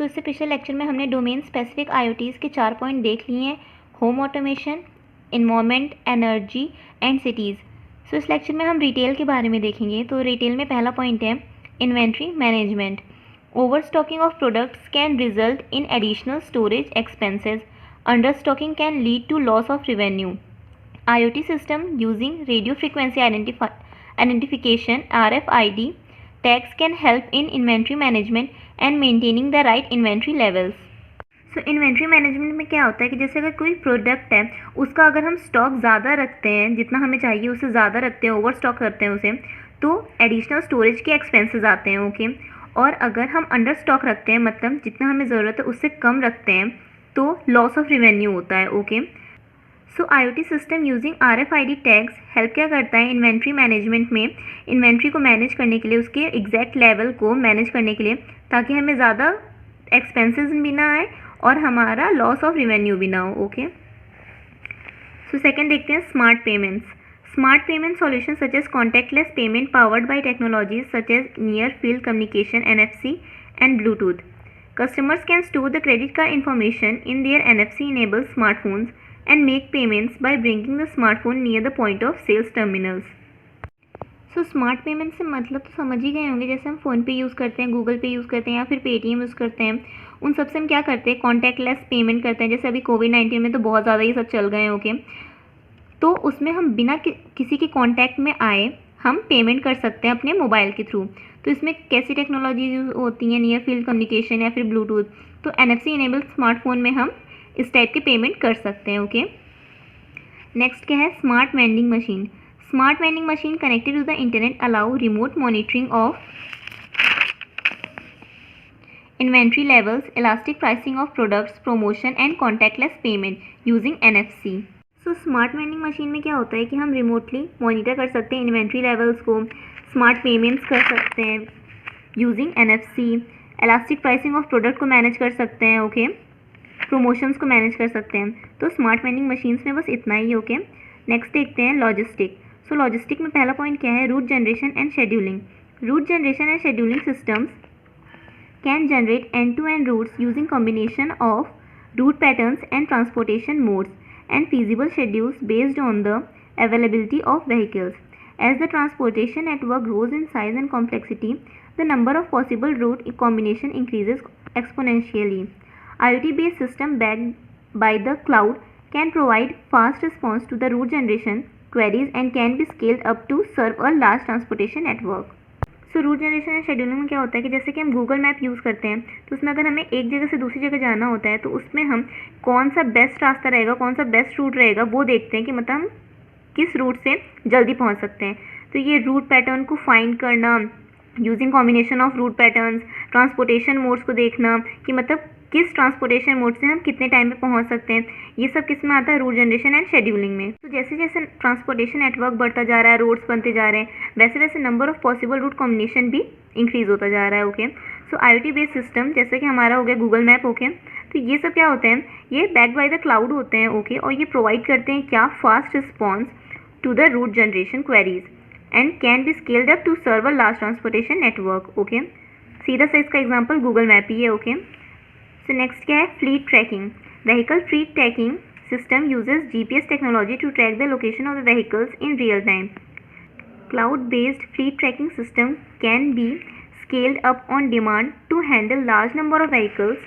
सो इससे पिछले लेक्चर में हमने डोमेन स्पेसिफिक आईओटीज़ के 4 पॉइंट देख लिए हैं, home automation, environment, energy and cities. So इस लेक्चर में हम रिटेल के बारे में देखेंगे। तो रिटेल में पहला पॉइंट है inventory management. Overstocking of products can result in additional storage expenses. Understocking can lead to loss of revenue. IoT system using radio frequency identification RFID tags can help in inventory management and maintaining the right inventory levels. So inventory management में क्या होता है कि जैसे अगर कोई product है उसका अगर हम स्टॉक ज़्यादा रखते हैं, जितना हमें चाहिए उससे ज़्यादा रखते हैं, ओवर स्टॉक करते हैं उसे, तो एडिशनल स्टोरेज के एक्सपेंसेस आते हैं, ओके। और अगर हम अंडर स्टॉक रखते हैं, मतलब जितना हमें ज़रूरत है उससे कम रखते हैं, तो लॉस ऑफ रेवेन्यू होता है, okay. So IoT system using RFID tags help क्या करता है इन्वेंट्री मैनेजमेंट में, इन्वेंट्री को मैनेज करने के लिए, उसके एग्जैक्ट लेवल को मैनेज करने के लिए, ताकि हमें ज़्यादा एक्सपेंसेस भी ना आए और हमारा लॉस ऑफ रेवेन्यू भी ना हो, ओके। सो सेकंड देखते हैं smart payments. Smart payment solution such as contactless payment powered by technologies such as near field communication NFC and Bluetooth. Customers can store the credit card information in their NFC-enabled smartphones and make payments by bringing the smartphone near the point of sales terminals. So smart payment से मतलब तो समझ ही गए होंगे, जैसे हम PhonePe use करते हैं, गूगल पे यूज़ करते हैं या फिर पेटीएम यूज़ करते हैं, उन सब से हम क्या करते हैं, कॉन्टैक्टलेस पेमेंट करते हैं। जैसे अभी कोविड-19 में तो बहुत ज़्यादा ये सब चल गए हैं, ओके। तो उसमें हम बिना किसी के कॉन्टैक्ट में आए हम पेमेंट कर सकते हैं अपने मोबाइल के थ्रू। तो इसमें कैसी टेक्नोलॉजी यूज़ होती हैं, नियर फील्ड कम्युनिकेशन या फिर ब्लूटूथ। तो NFC इनेबल्ड स्मार्टफोन में हम इस टाइप की पेमेंट कर सकते हैं, ओके। नेक्स्ट क्या है smart vending machine. Smart vending machine connected to the internet allow remote monitoring of inventory levels, elastic pricing of products, promotion and contactless payment using NFC. So smart vending machine में क्या होता है कि हम remotely monitor कर सकते हैं inventory levels को, स्मार्ट पेमेंट्स कर सकते हैं using NFC, elastic pricing of product को मैनेज कर सकते हैं, ओके, प्रमोशंस को मैनेज कर सकते हैं। तो स्मार्ट वेंडिंग मशीन्स में बस इतना ही, ओके। नेक्स्ट देखते हैं लॉजिस्टिक. सो लॉजिस्टिक में पहला पॉइंट क्या है, route generation and scheduling. Route generation and scheduling systems can generate end-to-end routes using combination of route patterns and transportation modes and feasible schedules based on the availability of vehicles. As the transportation network grows in size and complexity, the number of possible route combination increases exponentially. IoT-based system backed by the cloud can provide fast response to the route generation queries and can be scaled up to serve a large transportation network. So route generation and scheduling में क्या होता है कि जैसे कि हम Google map use करते हैं, तो उसमें अगर हमें एक जगह से दूसरी जगह जाना होता है, तो उसमें हम कौन सा बेस्ट रास्ता रहेगा, कौन सा बेस्ट रूट रहेगा, वो देखते हैं कि मतलब हम किस रूट से जल्दी पहुंच सकते हैं। तो ये रूट पैटर्न को फाइंड करना using combination of route patterns, transportation modes को देखना कि मतलब किस ट्रांसपोर्टेशन मोड से हम कितने टाइम पे पहुंच सकते हैं, ये सब किस में आता है, रूट जनरेशन एंड शेड्यूलिंग में। तो जैसे जैसे ट्रांसपोर्टेशन नेटवर्क बढ़ता जा रहा है, रोड्स बनते जा रहे हैं, वैसे वैसे number of possible route combination भी इंक्रीज होता जा रहा है, okay. So IoT based system जैसे कि हमारा हो गया गूगल मैप, ओके। तो ये सब क्या होते हैं, ये बैक्ड बाय द क्लाउड होते हैं, ओके। और ये प्रोवाइड करते हैं क्या, fast response to the route generation queries and can be scaled up to serve a large transportation network, okay. सीधा सा इसका एग्जाम्पल गूगल मैप ही है, ओके। सो नेक्स्ट क्या है fleet tracking. Vehicle fleet tracking system uses GPS technology to track the location of the vehicles in real time. Cloud based fleet tracking system can be scaled up on demand to handle large number of vehicles.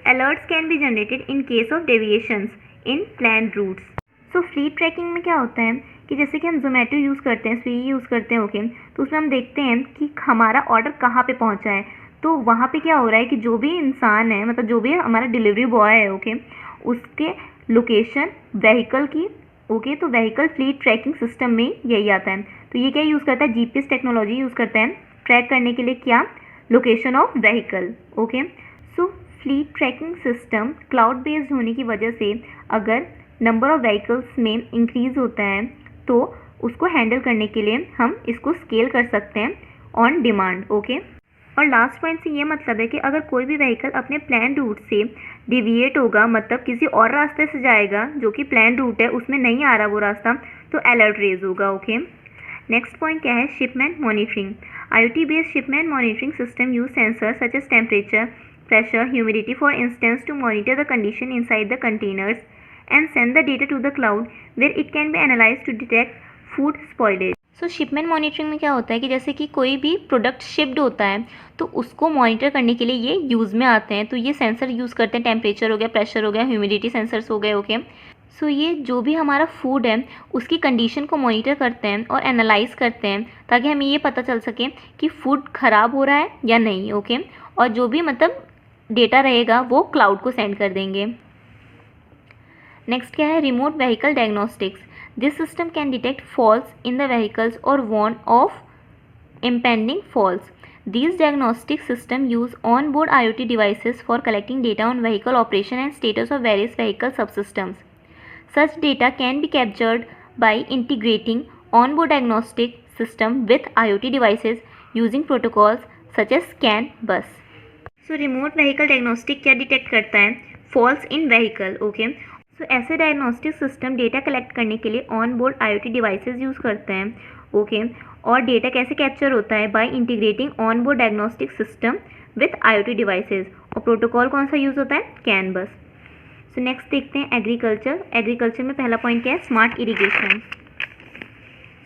Alerts can be generated in case of deviations in planned routes. So fleet tracking में क्या होता है कि जैसे कि हम Zomato use करते हैं, स्विगी यूज़ करते हैं, ओके। तो उसमें हम देखते हैं कि हमारा ऑर्डर कहाँ पे पहुँचा है। तो वहाँ पे क्या हो रहा है कि जो भी इंसान है, मतलब जो भी हमारा डिलीवरी बॉय है, ओके, उसके लोकेशन व्हीकल की, ओके। तो व्हीकल फ्लीट ट्रैकिंग सिस्टम में यही आता है। तो ये क्या यूज़ करता है, GPS टेक्नोलॉजी यूज़ करता है ट्रैक करने के लिए, क्या, location of vehicle, okay. So fleet tracking system cloud based होने की वजह से अगर नंबर ऑफ व्हीकल्स में इंक्रीज होता है तो उसको हैंडल करने के लिए हम इसको स्केल कर सकते हैं ऑन डिमांड, ओके। और लास्ट पॉइंट से ये मतलब है कि अगर कोई भी व्हीकल अपने प्लान रूट से डिविएट होगा, मतलब किसी और रास्ते से जाएगा जो कि प्लान रूट है, उसमें नहीं आ रहा वो रास्ता, तो अलर्ट रेज होगा, ओके। नेक्स्ट पॉइंट क्या है shipment monitoring. IoT based shipment monitoring system use sensors such as temperature, pressure, humidity for instance to monitor the condition inside the containers and send the data to the cloud where it can be analyzed to detect food spoilage. So shipment monitoring में क्या होता है कि जैसे कि कोई भी product shipped होता है तो उसको मॉनिटर करने के लिए ये यूज़ में आते हैं। तो ये सेंसर यूज़ करते हैं, टेम्परेचर हो गया, प्रेशर हो गया, ह्यूमिडिटी सेंसर्स हो गए, ओके। सो ये जो भी हमारा फूड है उसकी कंडीशन को मॉनिटर करते हैं और एनालाइज करते हैं ताकि हमें ये पता चल सके कि फूड ख़राब हो रहा है या नहीं, ओके। और जो भी मतलब डेटा रहेगा वो क्लाउड को सेंड कर देंगे। नेक्स्ट क्या है, remote vehicle diagnostics. This system can detect faults in the vehicles or warn of impending faults. These diagnostic systems use on-board IoT devices for collecting data on vehicle operation and status of various vehicle subsystems. Such data can be captured by integrating on-board diagnostic system with IoT devices using protocols such as CAN bus. So remote vehicle diagnostic क्या detect करता है? Faults in vehicle, okay. तो ऐसे diagnostic system data collect करने के लिए on board IoT devices use करते हैं, ओके। और डेटा कैसे कैप्चर होता है? By integrating on board diagnostic system with IoT devices. और प्रोटोकॉल कौन सा यूज़ होता है? कैन बस। सो नेक्स्ट देखते हैं एग्रीकल्चर। एग्रीकल्चर में पहला पॉइंट क्या है? Smart irrigation.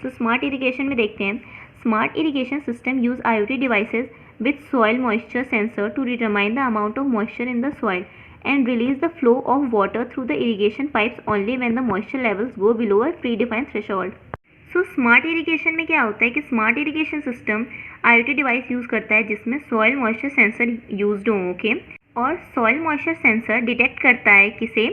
So smart irrigation में देखते हैं, smart irrigation system use IoT devices with soil moisture sensor to determine the amount of moisture in the soil and release the flow of water through the irrigation pipes only when the moisture levels go below a predefined threshold. So smart irrigation में क्या होता है कि smart irrigation system IoT device use करता है जिसमें soil moisture sensor used हो, okay. और soil moisture sensor डिटेक्ट करता है किसे?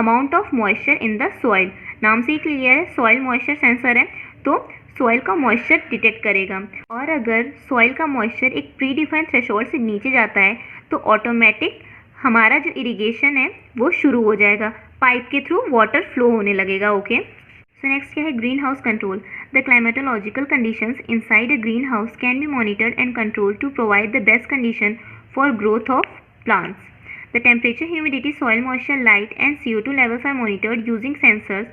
amount of moisture in the soil। नाम से ही क्लियर है, soil moisture sensor है तो सॉइल का मॉइस्चर डिटेक्ट करेगा। और अगर सॉइल का मॉइस्चर एक प्रीडिफाइंड थ्रेशोल्ड से नीचे जाता है तो ऑटोमेटिक हमारा जो इरिगेशन है वो शुरू हो जाएगा, पाइप के थ्रू वाटर फ्लो होने लगेगा, ओके। सो नेक्स्ट क्या है? Greenhouse control. The climatological conditions inside a greenhouse can be monitored and controlled to provide the best condition for growth of plants. The temperature, humidity, soil moisture, light and CO2 levels are monitored using sensors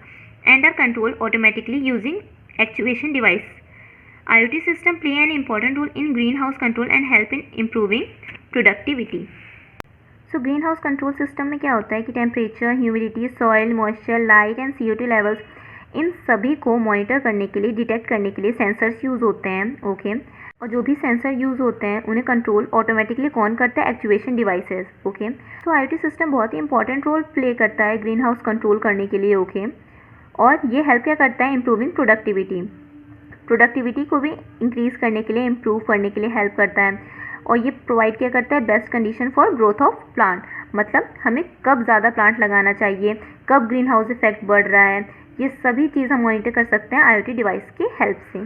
and are controlled automatically using actuation device. IoT system play an important role in greenhouse control and help in improving productivity. So greenhouse control system में क्या होता है कि temperature, humidity, soil moisture, light and CO2 levels इन सभी को monitor करने के लिए, डिटेक्ट करने के लिए सेंसर्स यूज़ होते हैं, ओके। और जो भी सेंसर यूज़ होते हैं उन्हें कंट्रोल ऑटोमेटिकली कौन करता है? Actuation devices, okay. तो IoT सिस्टम बहुत ही इंपॉर्टेंट रोल प्ले करता है ग्रीन हाउस कंट्रोल करने के लिए, ओके। और ये हेल्प क्या करता है? इम्प्रूविंग प्रोडक्टिविटी को भी इंक्रीज़ करने के लिए, इम्प्रूव करने के लिए हेल्प करता है। और ये प्रोवाइड क्या करता है? Best condition for growth of plant. मतलब हमें कब ज़्यादा प्लांट लगाना चाहिए, कब ग्रीन हाउस इफेक्ट बढ़ रहा है, ये सभी चीज़ हम मॉनिटर कर सकते हैं IoT डिवाइस की हेल्प से।